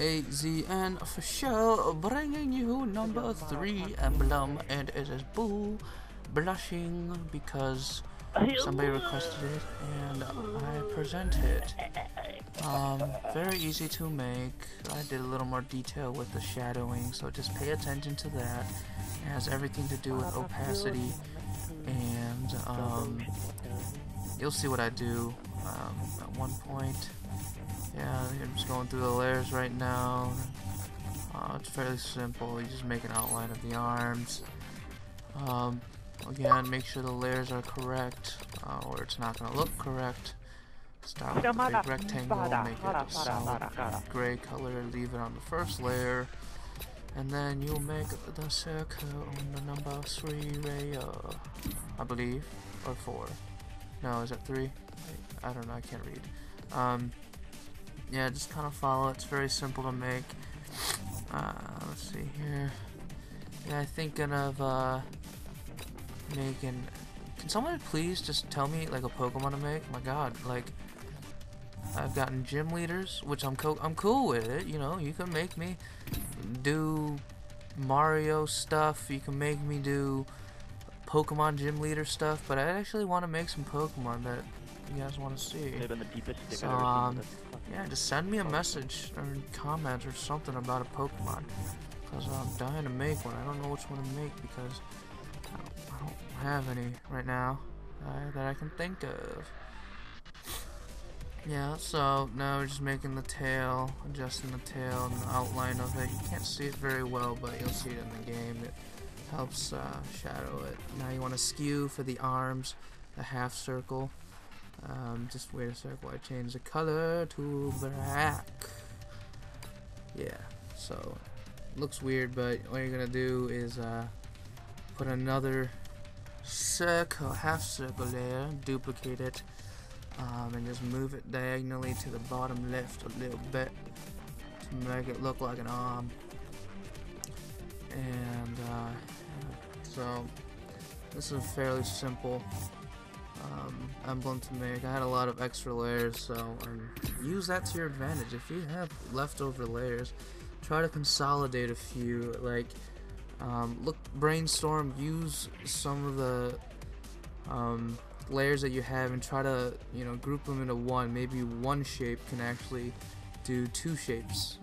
AZN official, bringing you number 3 emblem, and it is Boo blushing because somebody requested it and I present it. Very easy to make. I did a little more detail with the shadowing, so just pay attention to that. It has everything to do with opacity, and you'll see what I do at one point. Yeah, I'm just going through the layers right now. It's fairly simple. You just make an outline of the arms. Again, make sure the layers are correct, or it's not going to look correct. Start with the big rectangle, make it a solid gray color, leave it on the first layer, and then you'll make the circle on the number 3 layer, I believe, or 4. No, is it 3? I don't know, I can't read. Yeah, just kind of follow it. It's very simple to make. Let's see here. Yeah, I'm thinking of making. Can someone please just tell me like a Pokemon to make? My God, like I've gotten gym leaders, which I'm cool with it. You know, you can make me do Mario stuff. You can make me do Pokemon gym leader stuff, but I actually want to make some Pokemon that you guys want to see. So yeah, just send me a message or comment or something about a Pokemon, because I'm dying to make one. I don't know which one to make because I don't have any right now that I can think of. Yeah, so now we're just making the tail, adjusting the tail and the outline of it. You can't see it very well, but you'll see it in the game. It helps shadow it. Now you want to skew for the arms, the half circle. Just wait a sec while I change the color to black. Yeah, so looks weird, but all you're gonna do is put another circle, half circle layer, duplicate it, and just move it diagonally to the bottom left a little bit to make it look like an arm. And so this is fairly simple emblem to make. I had a lot of extra layers, so use that to your advantage. If you have leftover layers, try to consolidate a few. Like, brainstorm, use some of the layers that you have and try to, you know, group them into one. Maybe one shape can actually do 2 shapes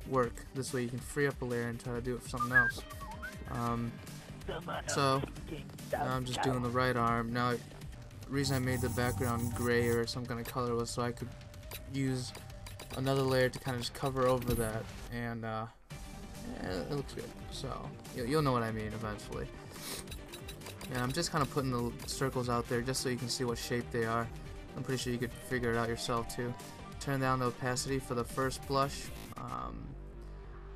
work. This way you can free up a layer and try to do it for something else. So I'm just doing the right arm. Now, the reason I made the background gray or some kind of color was so I could use another layer to kind of just cover over that, and yeah, it looks good. So you'll know what I mean eventually. Yeah, I'm just kind of putting the circles out there just so you can see what shape they are. I'm pretty sure you could figure it out yourself too. Turn down the opacity for the first blush.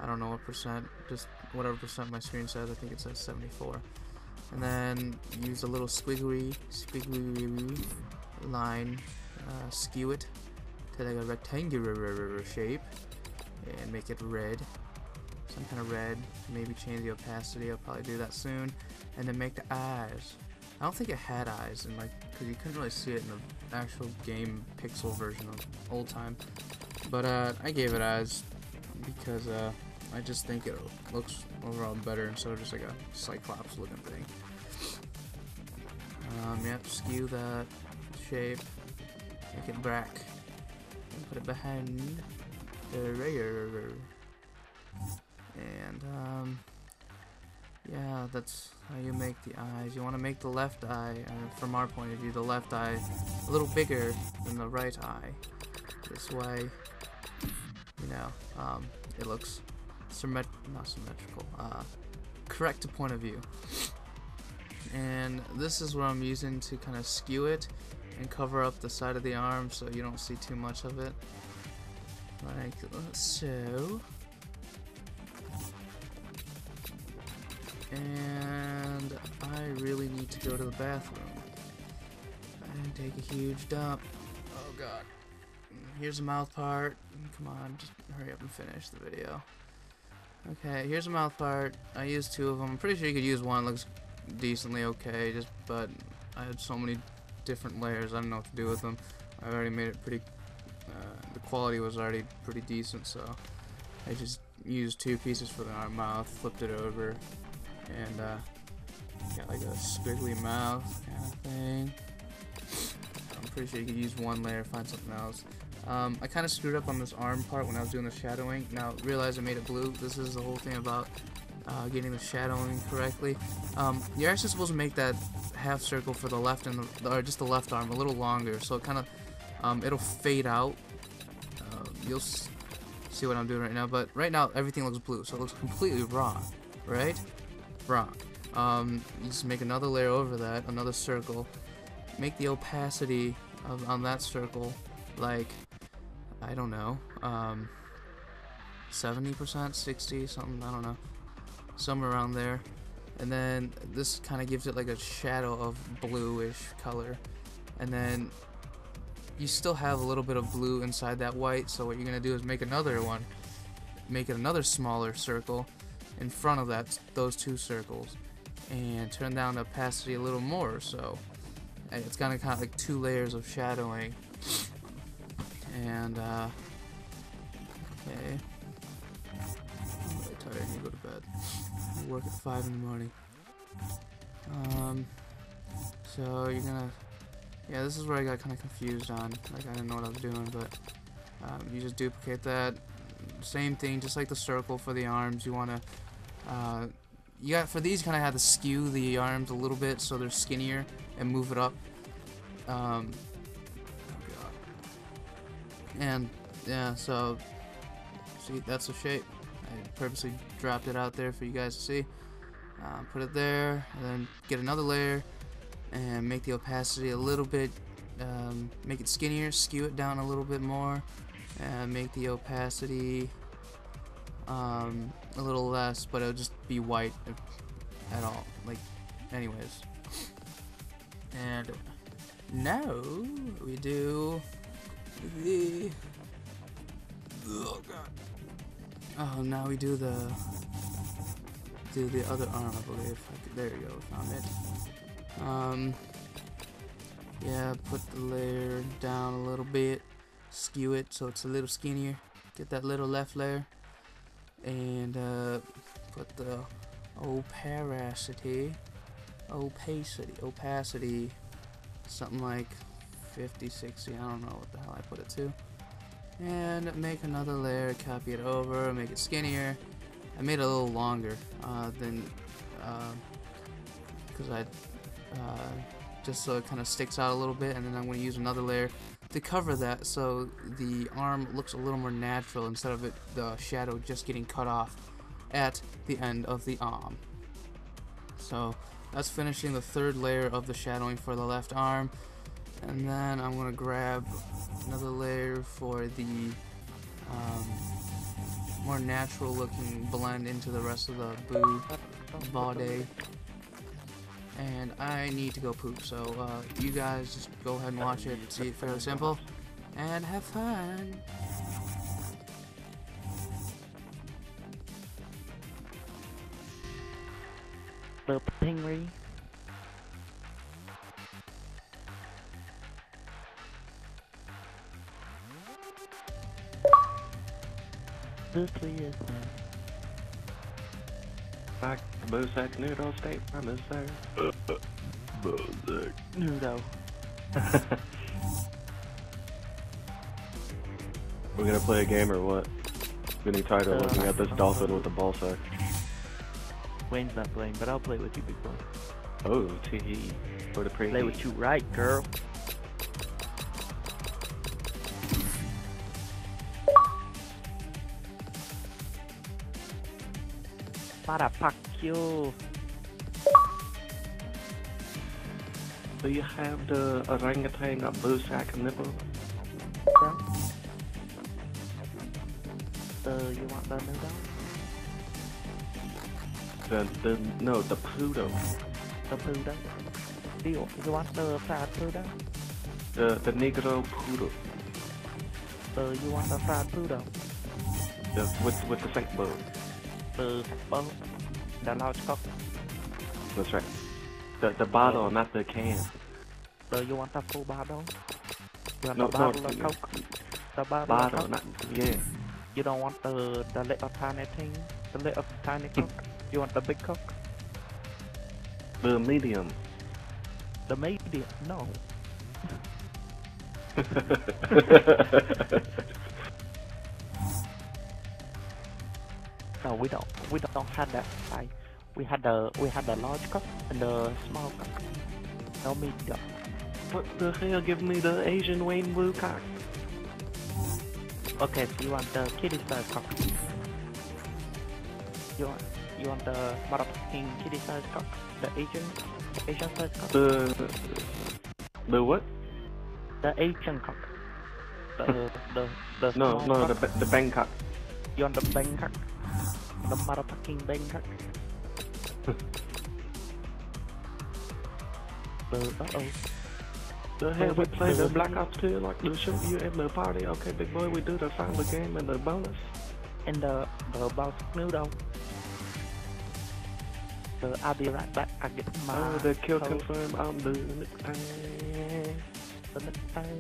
I don't know what percent, just whatever percent my screen says. I think it says 74. And then use a little squiggly line, skew it to like a rectangular shape, and make it red, some kind of red. Maybe change the opacity. I'll probably do that soon. And then make the eyes. I don't think it had eyes in because you couldn't really see it in the actual game pixel version of old time. But I gave it eyes because I just think it looks overall better instead of just like a Cyclops looking thing. Yep, skew that shape, make it black, and put it behind the layer. And yeah, that's how you make the eyes. You want to make the left eye, from our point of view, the left eye a little bigger than the right eye. This way, you know, it looks not symmetrical, correct to point of view. And this is what I'm using to kind of skew it and cover up the side of the arm so you don't see too much of it, like so. And I really need to go to the bathroom and take a huge dump. Oh God. Here's the mouth part. Come on, just hurry up and finish the video. Okay, here's the mouth part. I used 2 of them. I'm pretty sure you could use one. It looks decently okay, but I had so many different layers. I don't know what to do with them. I already made it pretty the quality was already pretty decent, so I just used 2 pieces for the arm mouth, flipped it over, and got like a squiggly mouth kind of thing. I'm pretty sure you could use 1 layer, find something else. I kind of screwed up on this arm part when I was doing the shadowing. Now realize I made it blue. This is the whole thing about getting the shadowing correctly. You're actually supposed to make that half circle for the left and or just the left arm a little longer, so it kind of it'll fade out. You'll see what I'm doing right now, but right now everything looks blue, so it looks completely wrong, right? Wrong. You just make another layer over that, another circle. Make the opacity on that circle like, I don't know, 70%, 60, something, I don't know, somewhere around there. And then this kind of gives it like a shadow of bluish color. And then you still have a little bit of blue inside that white, so what you're gonna do is make another one, make it another smaller circle in front of those 2 circles, and turn down the opacity a little more, so it's gonna kind of like 2 layers of shadowing. And okay, I'm really tired, I need to go to bed. I work at 5 in the morning. So you're gonna, yeah, this is where I got kind of confused on, like I didn't know what I was doing, but you just duplicate that, same thing, just like the circle for the arms. You wanna, you got, for these, kind of have to skew the arms a little bit so they're skinnier and move it up. Oh god. And yeah, so see, that's the shape. I purposely dropped it out there for you guys to see. Put it there, and then get another layer and make the opacity a little bit, make it skinnier, skew it down a little bit more, and make the opacity a little less, but it'll just be white at all, like, anyways. And now we do the, oh god, oh, now we do the other arm, I believe. There you go, found it. Yeah, put the layer down a little bit, skew it so it's a little skinnier, get that little left layer, and put the opacity, something like 50, 60, I don't know what the hell I put it to. And make another layer, copy it over, make it skinnier. I made it a little longer than, because I, just so it kind of sticks out a little bit, and then I'm going to use another layer to cover that so the arm looks a little more natural instead of the shadow just getting cut off at the end of the arm. So that's finishing the 3rd layer of the shadowing for the left arm, and then I'm going to grab another layer for the more natural looking blend into the rest of the body. And I need to go poop, so you guys just go ahead and watch it, see it fairly simple, and have fun. Little Pingry. This is Back to Bozak Noodle State Promise there. Bozak Noodle. We're gonna play a game or what? Getting tired of looking at this dolphin with the ball sack. Wayne's not playing, but I'll play with you, big boy. Oh, tee. For the pre. Play with you right, girl. Para fuck you. Do you have the orangutan of Bozak nipple? You want the noodle? No, the Pluto. The Pluto? You want the fried Pluto? The Negro Pluto. You want the fried Pluto? With the sink bowl. The large cup. That's right. The bottle, not the can. You want the full bottle? You want No, the bottle of Coke? The bottle Bottle, cock. not yeah. You don't want the little tiny thing, the little tiny cock. You want the big cock, The medium. the medium. No. No, we don't have that size. We had the large cock and the small cock. No medium. What the hell? Give me the Asian Wayne Blue cock. Okay, so you want the kitty size cock. You want the motherfucking kitty size cock, the Asian size cock. The what? The Asian cock. The No, small cock. the Bangkok. You want the Bangkok? The motherfucking Bangkok? Uh-oh. The hell, we play the Black Ops 2 like the shoot you at the party. Okay, big boy, we do the final game and the bonus. And the boss noodle. So I'll be right back. I get my Oh, the kill code. confirmed. I'm doing it. The next time.